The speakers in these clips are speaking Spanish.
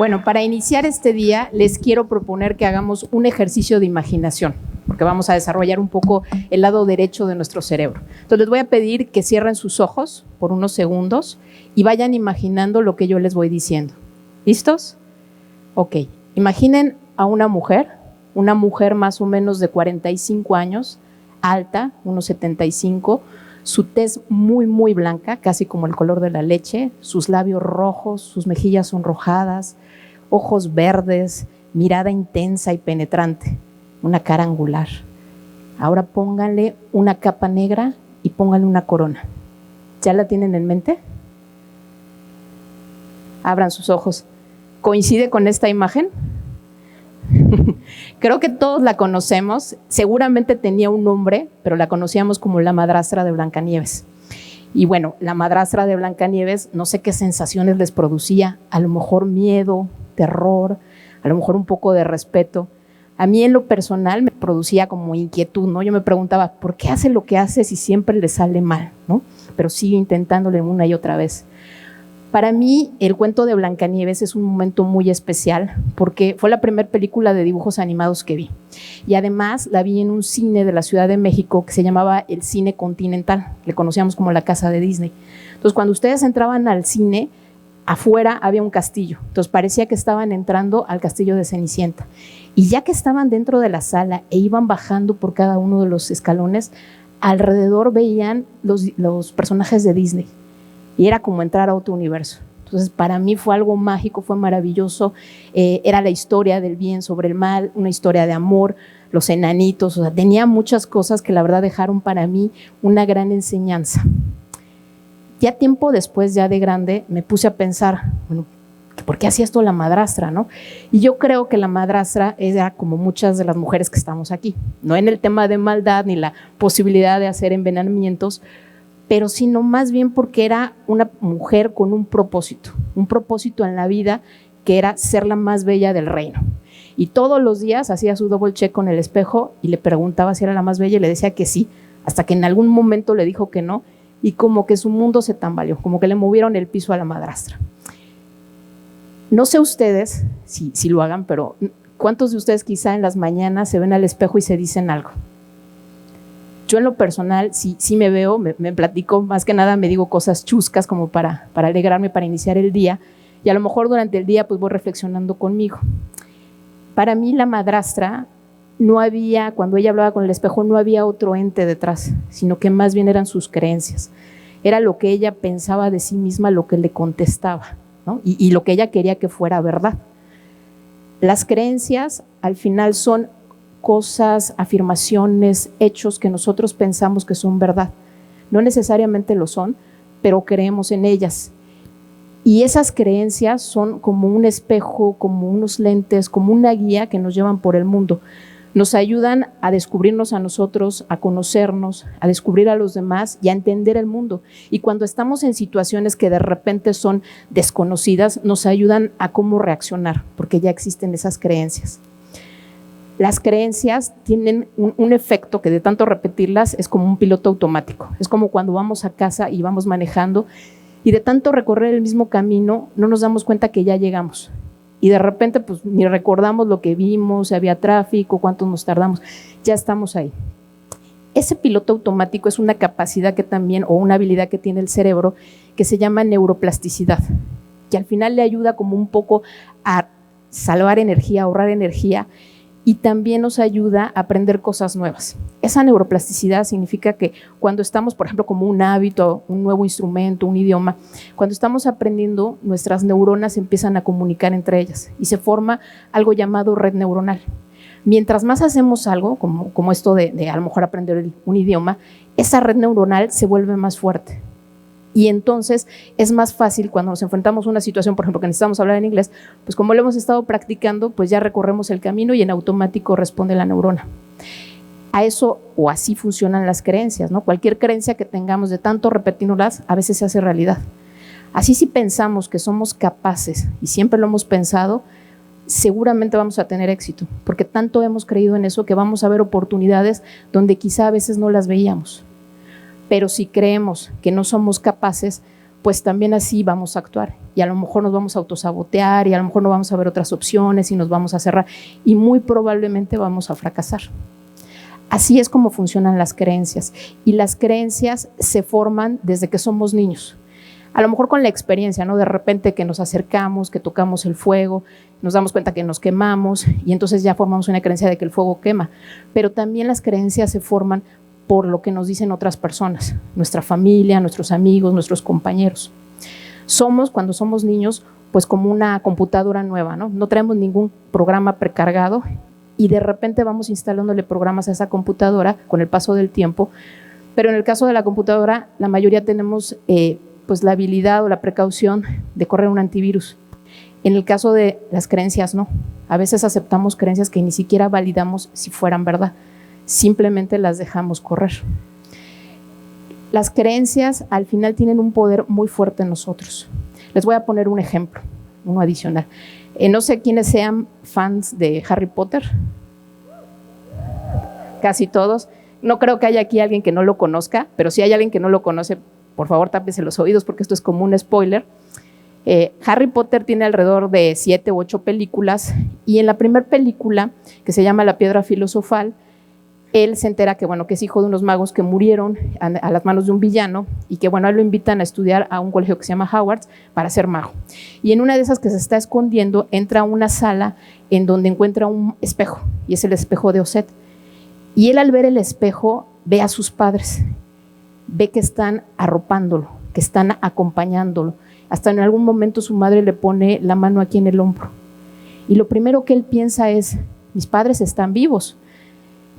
Bueno, para iniciar este día les quiero proponer que hagamos un ejercicio de imaginación, porque vamos a desarrollar un poco el lado derecho de nuestro cerebro. Entonces les voy a pedir que cierren sus ojos por unos segundos y vayan imaginando lo que yo les voy diciendo. ¿Listos? Ok, imaginen a una mujer más o menos de 45 años, alta, unos 75, su tez muy, muy blanca, casi como el color de la leche, sus labios rojos, sus mejillas sonrojadas, ojos verdes, mirada intensa y penetrante, una cara angular. Ahora pónganle una capa negra y pónganle una corona. ¿Ya la tienen en mente? Abran sus ojos. ¿Coincide con esta imagen? Creo que todos la conocemos. Seguramente tenía un nombre, pero la conocíamos como la madrastra de Blancanieves. Y bueno, la madrastra de Blancanieves, no sé qué sensaciones les producía, a lo mejor miedo, terror, a lo mejor un poco de respeto. A mí en lo personal me producía como inquietud, ¿no? Yo me preguntaba, ¿por qué hace lo que hace si siempre le sale mal, ¿no? Pero sigue intentándole una y otra vez. Para mí, el cuento de Blancanieves es un momento muy especial porque fue la primera película de dibujos animados que vi. Y además la vi en un cine de la Ciudad de México que se llamaba el Cine Continental, le conocíamos como la casa de Disney. Entonces, cuando ustedes entraban al cine, afuera había un castillo. Entonces, parecía que estaban entrando al castillo de Cenicienta. Y ya que estaban dentro de la sala e iban bajando por cada uno de los escalones, alrededor veían los personajes de Disney. Y era como entrar a otro universo. Entonces, para mí fue algo mágico, fue maravilloso. Era la historia del bien sobre el mal, una historia de amor, los enanitos, o sea, tenía muchas cosas que la verdad dejaron para mí una gran enseñanza. Ya tiempo después, ya de grande, me puse a pensar, bueno, ¿por qué hacía esto la madrastra, no? Y yo creo que la madrastra era como muchas de las mujeres que estamos aquí, no en el tema de maldad ni la posibilidad de hacer envenenamientos, pero sino más bien porque era una mujer con un propósito en la vida que era ser la más bella del reino. Y todos los días hacía su double check con el espejo y le preguntaba si era la más bella y le decía que sí, hasta que en algún momento le dijo que no y como que su mundo se tambaleó, como que le movieron el piso a la madrastra. No sé ustedes si lo hagan, pero ¿cuántos de ustedes quizá en las mañanas se ven al espejo y se dicen algo? Yo en lo personal sí me veo, me platico, más que nada me digo cosas chuscas como para alegrarme, para iniciar el día, y a lo mejor durante el día pues voy reflexionando conmigo. Para mí la madrastra no había, cuando ella hablaba con el espejo, no había otro ente detrás, sino que más bien eran sus creencias. Era lo que ella pensaba de sí misma, lo que le contestaba, ¿no? y lo que ella quería que fuera verdad. Las creencias al final son cosas, afirmaciones, hechos que nosotros pensamos que son verdad. No necesariamente lo son, pero creemos en ellas. Y esas creencias son como un espejo, como unos lentes, como una guía que nos llevan por el mundo. Nos ayudan a descubrirnos a nosotros, a conocernos, a descubrir a los demás y a entender el mundo. Y cuando estamos en situaciones que de repente son desconocidas, nos ayudan a cómo reaccionar, porque ya existen esas creencias. Las creencias tienen un efecto que de tanto repetirlas es como un piloto automático. Es como cuando vamos a casa y vamos manejando y de tanto recorrer el mismo camino no nos damos cuenta que ya llegamos. Y de repente pues ni recordamos lo que vimos, si había tráfico, cuánto nos tardamos, ya estamos ahí. Ese piloto automático es una capacidad que también, o una habilidad que tiene el cerebro que se llama neuroplasticidad, que al final le ayuda como un poco a salvar energía, ahorrar energía, y también nos ayuda a aprender cosas nuevas. Esa neuroplasticidad significa que cuando estamos, por ejemplo, como un hábito, un nuevo instrumento, un idioma, cuando estamos aprendiendo, nuestras neuronas empiezan a comunicar entre ellas y se forma algo llamado red neuronal. Mientras más hacemos algo, como esto de a lo mejor aprender un idioma, esa red neuronal se vuelve más fuerte. Y entonces es más fácil cuando nos enfrentamos a una situación, por ejemplo, que necesitamos hablar en inglés, pues como lo hemos estado practicando, pues ya recorremos el camino y en automático responde la neurona. A eso o así funcionan las creencias, ¿no? Cualquier creencia que tengamos de tanto repetirlas, a veces se hace realidad. Así si pensamos que somos capaces, y siempre lo hemos pensado, seguramente vamos a tener éxito, porque tanto hemos creído en eso que vamos a ver oportunidades donde quizá a veces no las veíamos. Pero si creemos que no somos capaces, pues también así vamos a actuar. Y a lo mejor nos vamos a autosabotear y a lo mejor no vamos a ver otras opciones y nos vamos a cerrar y muy probablemente vamos a fracasar. Así es como funcionan las creencias. Y las creencias se forman desde que somos niños. A lo mejor con la experiencia, ¿no? De repente que nos acercamos, que tocamos el fuego, nos damos cuenta que nos quemamos y entonces ya formamos una creencia de que el fuego quema. Pero también las creencias se forman por lo que nos dicen otras personas, nuestra familia, nuestros amigos, nuestros compañeros. Somos, cuando somos niños, pues como una computadora nueva, ¿no? No traemos ningún programa precargado y de repente vamos instalándole programas a esa computadora con el paso del tiempo. Pero en el caso de la computadora, la mayoría tenemos pues la habilidad o la precaución de correr un antivirus. En el caso de las creencias, no. A veces aceptamos creencias que ni siquiera validamos si fueran verdad. Simplemente las dejamos correr. Las creencias al final tienen un poder muy fuerte en nosotros. Les voy a poner un ejemplo, uno adicional. No sé quiénes sean fans de Harry Potter. Casi todos. No creo que haya aquí alguien que no lo conozca, pero si hay alguien que no lo conoce, por favor tápese los oídos porque esto es como un spoiler. Harry Potter tiene alrededor de 7 u 8 películas y en la primera película, que se llama La Piedra Filosofal, él se entera que, bueno, que es hijo de unos magos que murieron a las manos de un villano y que, bueno, a él lo invitan a estudiar a un colegio que se llama Hogwarts para ser mago. Y en una de esas que se está escondiendo, entra a una sala en donde encuentra un espejo y es el espejo de Osset. Y él al ver el espejo ve a sus padres, ve que están arropándolo, que están acompañándolo. Hasta en algún momento su madre le pone la mano aquí en el hombro. Y lo primero que él piensa es, mis padres están vivos.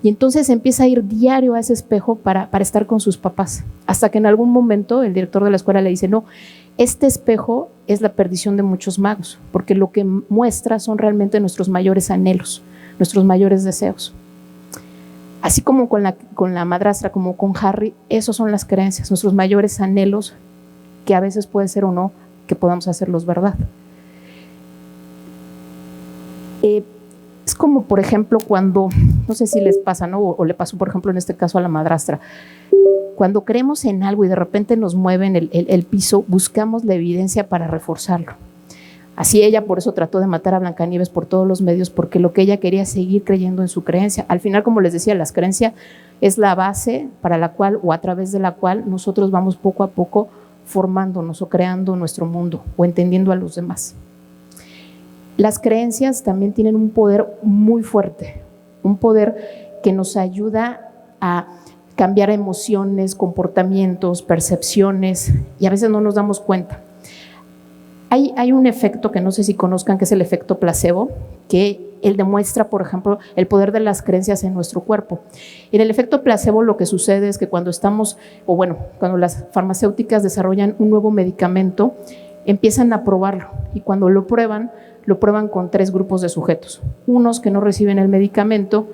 Y entonces empieza a ir diario a ese espejo para estar con sus papás. Hasta que en algún momento el director de la escuela le dice, no, este espejo es la perdición de muchos magos, porque lo que muestra son realmente nuestros mayores anhelos, nuestros mayores deseos. Así como con la madrastra, como con Harry, esos son las creencias, nuestros mayores anhelos, que a veces puede ser o no que podamos hacerlos verdad. Es como, por ejemplo, cuando, no sé si les pasa, ¿no? O le pasó, por ejemplo, en este caso a la madrastra. Cuando creemos en algo y de repente nos mueven el piso, buscamos la evidencia para reforzarlo. Así ella por eso trató de matar a Blancanieves por todos los medios, porque lo que ella quería es seguir creyendo en su creencia. Al final, como les decía, la creencia es la base para la cual o a través de la cual nosotros vamos poco a poco formándonos o creando nuestro mundo o entendiendo a los demás. Las creencias también tienen un poder muy fuerte, un poder que nos ayuda a cambiar emociones, comportamientos, percepciones y a veces no nos damos cuenta. Hay un efecto que no sé si conozcan, que es el efecto placebo, que él demuestra, por ejemplo, el poder de las creencias en nuestro cuerpo. En el efecto placebo lo que sucede es que cuando cuando las farmacéuticas desarrollan un nuevo medicamento, empiezan a probarlo y cuando lo prueban con 3 grupos de sujetos. Unos que no reciben el medicamento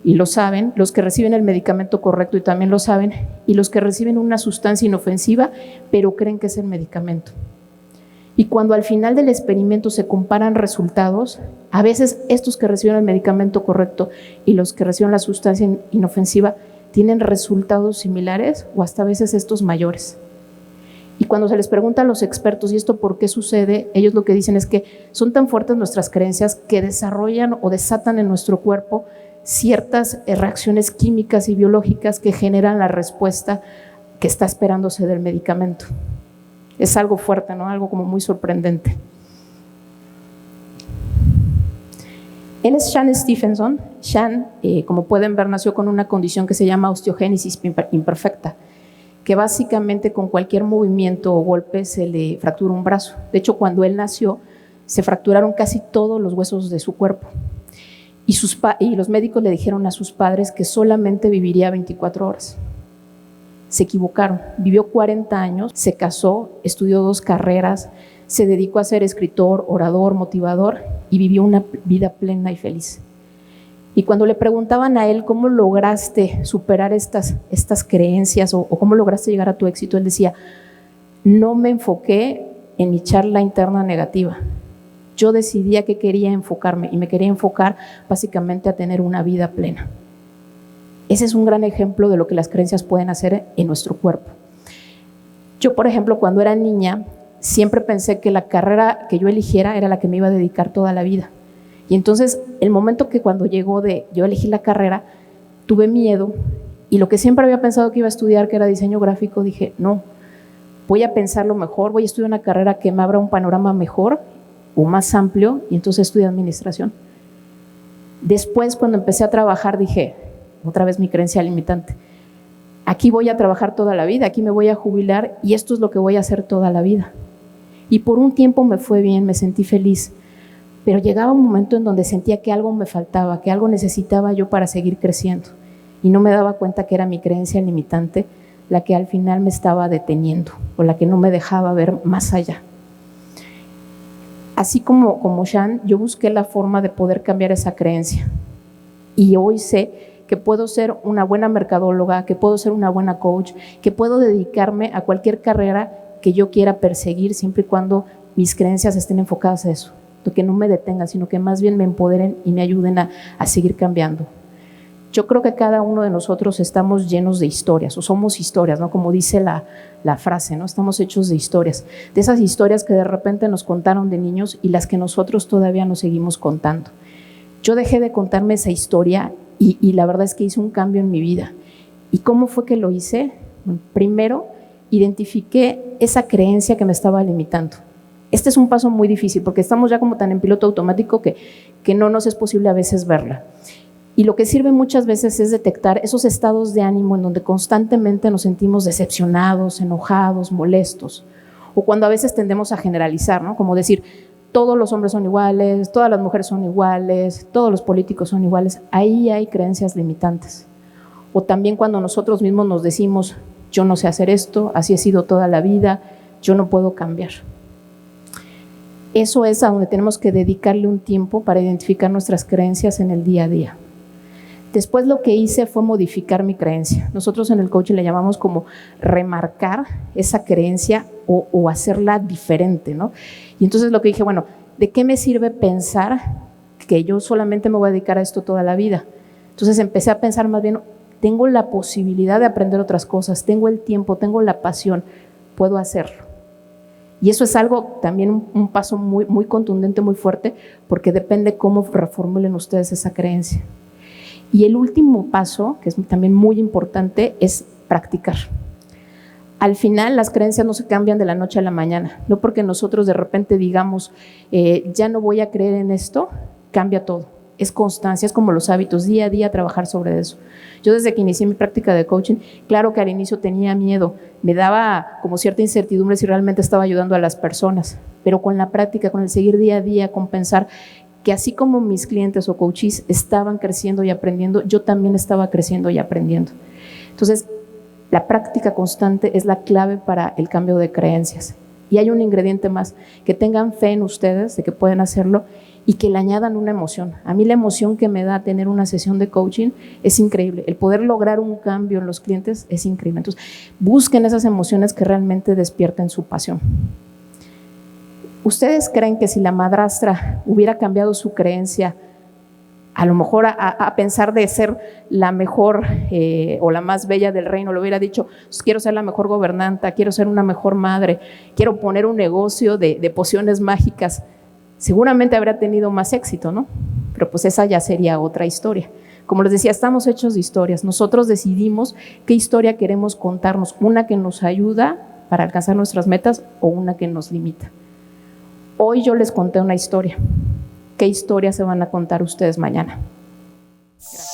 y lo saben, los que reciben el medicamento correcto y también lo saben, y los que reciben una sustancia inofensiva pero creen que es el medicamento. Y cuando al final del experimento se comparan resultados, a veces estos que reciben el medicamento correcto y los que reciben la sustancia inofensiva tienen resultados similares o hasta a veces estos mayores. Y cuando se les pregunta a los expertos, ¿y esto por qué sucede? Ellos lo que dicen es que son tan fuertes nuestras creencias que desarrollan o desatan en nuestro cuerpo ciertas reacciones químicas y biológicas que generan la respuesta que está esperándose del medicamento. Es algo fuerte, ¿no? Algo como muy sorprendente. Él es Sean Stephenson. Sean, como pueden ver, nació con una condición que se llama osteogénesis imperfecta, que básicamente con cualquier movimiento o golpe se le fractura un brazo. De hecho, cuando él nació, se fracturaron casi todos los huesos de su cuerpo. Y los médicos le dijeron a sus padres que solamente viviría 24 horas. Se equivocaron, vivió 40 años, se casó, estudió 2 carreras, se dedicó a ser escritor, orador, motivador y vivió una vida plena y feliz. Y cuando le preguntaban a él cómo lograste superar estas creencias o cómo lograste llegar a tu éxito, él decía, no me enfoqué en mi charla interna negativa. Yo decidí a qué quería enfocarme y me quería enfocar básicamente a tener una vida plena. Ese es un gran ejemplo de lo que las creencias pueden hacer en nuestro cuerpo. Yo, por ejemplo, cuando era niña, siempre pensé que la carrera que yo eligiera era la que me iba a dedicar toda la vida. Y entonces, el momento que cuando llegó de yo elegí la carrera, tuve miedo, y lo que siempre había pensado que iba a estudiar, que era diseño gráfico, dije, no, voy a pensarlo mejor, voy a estudiar una carrera que me abra un panorama mejor o más amplio, y entonces estudié administración. Después, cuando empecé a trabajar, dije, otra vez mi creencia limitante, aquí voy a trabajar toda la vida, aquí me voy a jubilar y esto es lo que voy a hacer toda la vida. Y por un tiempo me fue bien, me sentí feliz, pero llegaba un momento en donde sentía que algo me faltaba, que algo necesitaba yo para seguir creciendo, y no me daba cuenta que era mi creencia limitante la que al final me estaba deteniendo o la que no me dejaba ver más allá. Así como Shan, yo busqué la forma de poder cambiar esa creencia, y hoy sé que puedo ser una buena mercadóloga, que puedo ser una buena coach, que puedo dedicarme a cualquier carrera que yo quiera perseguir, siempre y cuando mis creencias estén enfocadas a eso, que no me detengan, sino que más bien me empoderen y me ayuden a seguir cambiando. Yo creo que cada uno de nosotros estamos llenos de historias, o somos historias, ¿no? Como dice la frase, ¿no? Estamos hechos de historias, de esas historias que de repente nos contaron de niños y las que nosotros todavía nos seguimos contando. Yo dejé de contarme esa historia y la verdad es que hice un cambio en mi vida. ¿Y cómo fue que lo hice? Primero, identifiqué esa creencia que me estaba limitando. Este es un paso muy difícil porque estamos ya como tan en piloto automático que no nos es posible a veces verla. Y lo que sirve muchas veces es detectar esos estados de ánimo en donde constantemente nos sentimos decepcionados, enojados, molestos, o cuando a veces tendemos a generalizar, ¿no? Como decir, todos los hombres son iguales, todas las mujeres son iguales, todos los políticos son iguales. Ahí hay creencias limitantes. O también cuando nosotros mismos nos decimos, yo no sé hacer esto, así he sido toda la vida, yo no puedo cambiar. Eso es a donde tenemos que dedicarle un tiempo para identificar nuestras creencias en el día a día. Después lo que hice fue modificar mi creencia. Nosotros en el coaching le llamamos como remarcar esa creencia o hacerla diferente, ¿no? Y entonces lo que dije, bueno, ¿de qué me sirve pensar que yo solamente me voy a dedicar a esto toda la vida? Entonces empecé a pensar más bien, tengo la posibilidad de aprender otras cosas, tengo el tiempo, tengo la pasión, puedo hacerlo. Y eso es algo también un paso muy, muy contundente, muy fuerte, porque depende cómo reformulen ustedes esa creencia. Y el último paso, que es también muy importante, es practicar. Al final, las creencias no se cambian de la noche a la mañana, no porque nosotros de repente digamos, ya no voy a creer en esto, cambia todo. Es constancia, es como los hábitos, día a día trabajar sobre eso. Yo desde que inicié mi práctica de coaching, claro que al inicio tenía miedo, me daba como cierta incertidumbre si realmente estaba ayudando a las personas, pero con la práctica, con el seguir día a día, con pensar que así como mis clientes o coaches estaban creciendo y aprendiendo, yo también estaba creciendo y aprendiendo. Entonces, la práctica constante es la clave para el cambio de creencias. Y hay un ingrediente más, que tengan fe en ustedes de que pueden hacerlo y que le añadan una emoción. A mí la emoción que me da tener una sesión de coaching es increíble. El poder lograr un cambio en los clientes es increíble. Entonces, busquen esas emociones que realmente despierten su pasión. ¿Ustedes creen que si la madrastra hubiera cambiado su creencia, a lo mejor a pensar de ser la mejor o la más bella del reino, le hubiera dicho, quiero ser la mejor gobernanta, quiero ser una mejor madre, quiero poner un negocio de pociones mágicas? Seguramente habría tenido más éxito, ¿no? Pero pues esa ya sería otra historia. Como les decía, estamos hechos de historias. Nosotros decidimos qué historia queremos contarnos, una que nos ayuda para alcanzar nuestras metas o una que nos limita. Hoy yo les conté una historia. ¿Qué historia se van a contar ustedes mañana? Gracias.